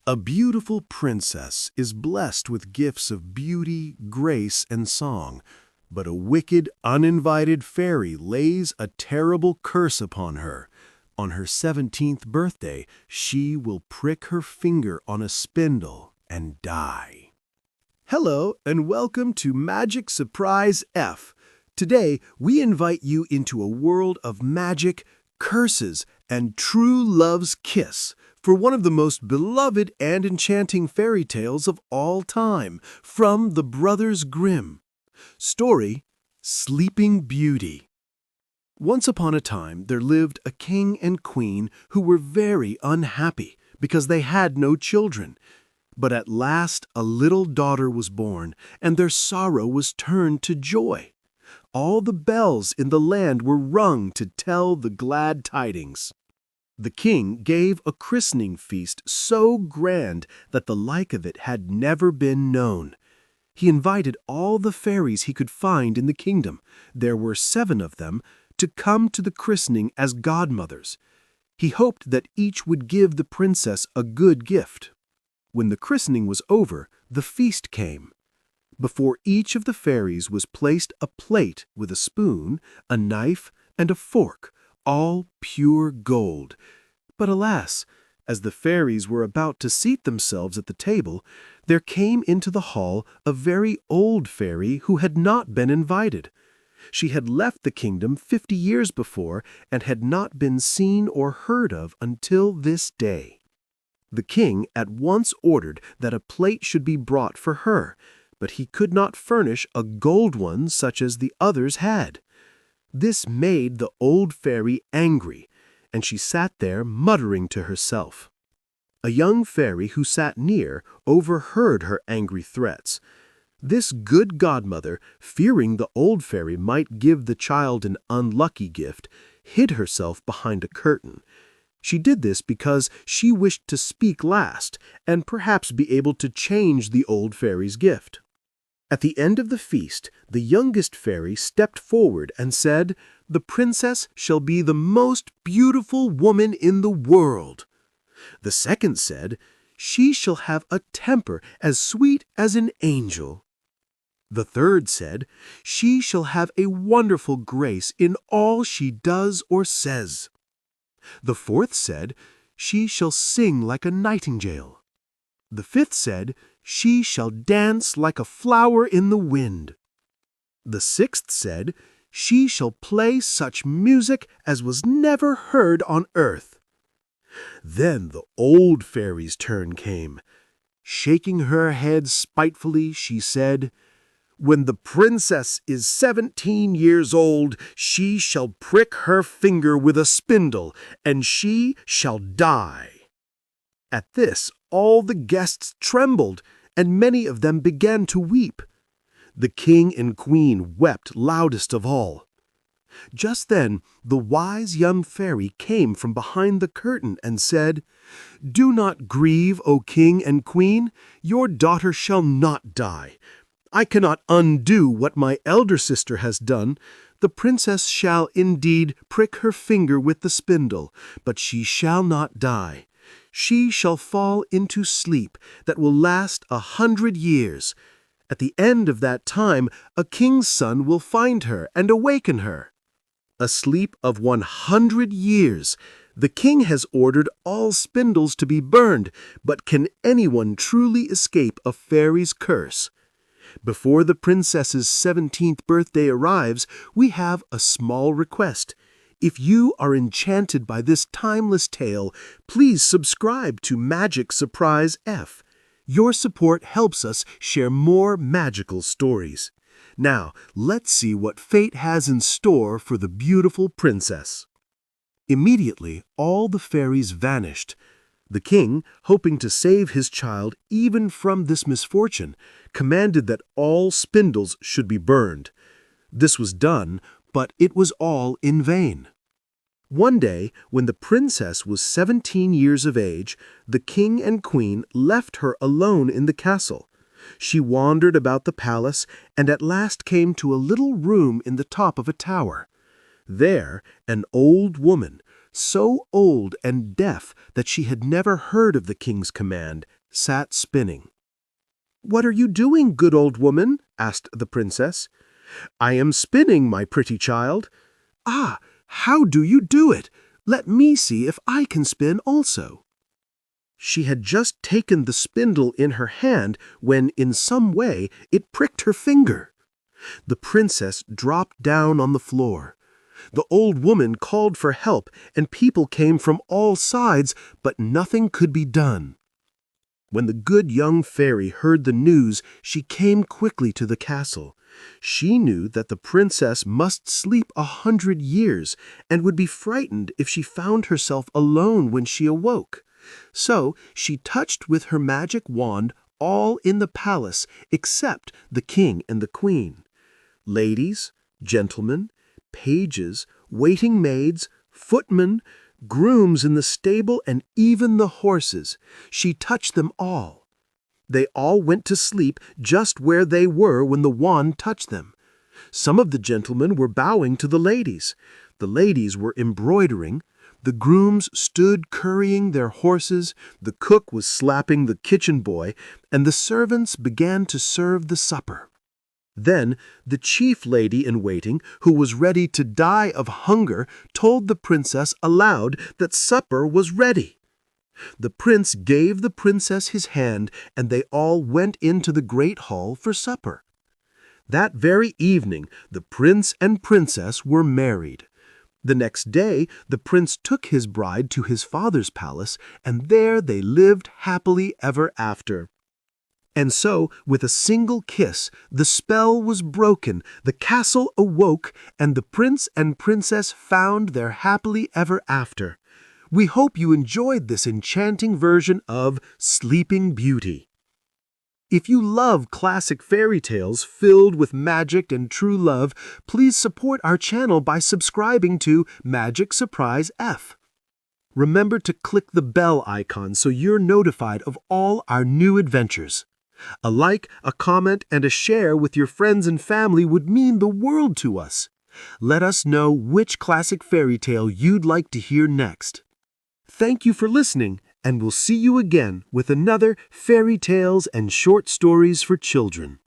A beautiful princess is blessed with gifts of beauty, grace, and song, but a wicked, uninvited fairy lays a terrible curse upon her. On her 17th birthday, she will prick her finger on a spindle and die. Hello, and welcome to MagicSurprise F. Today, we invite you into a world of magic, curses, and true love's kiss for one of the most beloved and enchanting fairy tales of all time, from the Brothers Grimm. Story: Sleeping Beauty. Once upon a time, there lived a king and queen who were very unhappy because they had no children. But at last a little daughter was born, and their sorrow was turned to joy. All the bells in the land were rung to tell the glad tidings. The king gave a christening feast so grand that the like of it had never been known. He invited all the fairies he could find in the kingdom, there were 7 of them, to come to the christening as godmothers. He hoped that each would give the princess a good gift. When the christening was over, the feast came. Before each of the fairies was placed a plate with a spoon, a knife, and a fork, all pure gold. But alas, as the fairies were about to seat themselves at the table, there came into the hall a very old fairy who had not been invited. She had left the kingdom 50 years before and had not been seen or heard of until this day. The king at once ordered that a plate should be brought for her, but he could not furnish a gold one such as the others had. This made the old fairy angry, and she sat there muttering to herself. A young fairy who sat near overheard her angry threats. This good godmother, fearing the old fairy might give the child an unlucky gift, hid herself behind a curtain. She did this because she wished to speak last and perhaps be able to change the old fairy's gift. At the end of the feast, the youngest fairy stepped forward and said, "The princess shall be the most beautiful woman in the world." The second said, "She shall have a temper as sweet as an angel." The third said, "She shall have a wonderful grace in all she does or says." The fourth said, "She shall sing like a nightingale." The fifth said, "She shall dance like a flower in the wind." The sixth said, "She shall play such music as was never heard on earth." Then the old fairy's turn came. Shaking her head spitefully, she said, "When the princess is 17 years old, she shall prick her finger with a spindle, and she shall die." At this, all the guests trembled, and many of them began to weep. The king and queen wept loudest of all. Just then, the wise young fairy came from behind the curtain and said, "Do not grieve, O king and queen. Your daughter shall not die. I cannot undo what my elder sister has done. The princess shall indeed prick her finger with the spindle, but she shall not die. She shall fall into sleep that will last 100 years. At the end of that time, a king's son will find her and awaken her." A sleep of 100 years. The king has ordered all spindles to be burned, but can anyone truly escape a fairy's curse? Before the princess's 17th birthday arrives, we have a small request. If you are enchanted by this timeless tale, please subscribe to MagicSurprise F. Your support helps us share more magical stories. Now, let's see what fate has in store for the beautiful princess. Immediately, all the fairies vanished. The king, hoping to save his child even from this misfortune, commanded that all spindles should be burned. This was done, but it was all in vain. One day, when the princess was 17 years of age, the king and queen left her alone in the castle. She wandered about the palace and at last came to a little room in the top of a tower. There, an old woman, so old and deaf that she had never heard of the king's command, sat spinning. "What are you doing, good old woman?" asked the princess. "I am spinning, my pretty child." "Ah, how do you do it? Let me see if I can spin also." She had just taken the spindle in her hand when, in some way, it pricked her finger. The princess dropped down on the floor. The old woman called for help, and people came from all sides, but nothing could be done. When the good young fairy heard the news, she came quickly to the castle. She knew that the princess must sleep 100 years and would be frightened if she found herself alone when she awoke. So she touched with her magic wand all in the palace except the king and the queen. Ladies, gentlemen, pages, waiting maids, footmen, grooms in the stable, and even the horses. She touched them all. They all went to sleep just where they were when the wand touched them. Some of the gentlemen were bowing to the ladies. The ladies were embroidering. The grooms stood currying their horses. The cook was slapping the kitchen boy, and the servants began to serve the supper. Then the chief lady in waiting, who was ready to die of hunger, told the princess aloud that supper was ready. The prince gave the princess his hand, and they all went into the great hall for supper. That very evening, the prince and princess were married. The next day, the prince took his bride to his father's palace, and there they lived happily ever after. And so, with a single kiss, the spell was broken, the castle awoke, and the prince and princess found their happily ever after. We hope you enjoyed this enchanting version of Sleeping Beauty. If you love classic fairy tales filled with magic and true love, please support our channel by subscribing to MagicSurprise F. Remember to click the bell icon so you're notified of all our new adventures. A like, a comment, and a share with your friends and family would mean the world to us. Let us know which classic fairy tale you'd like to hear next. Thank you for listening, and we'll see you again with another Fairy Tales and Short Stories for Children.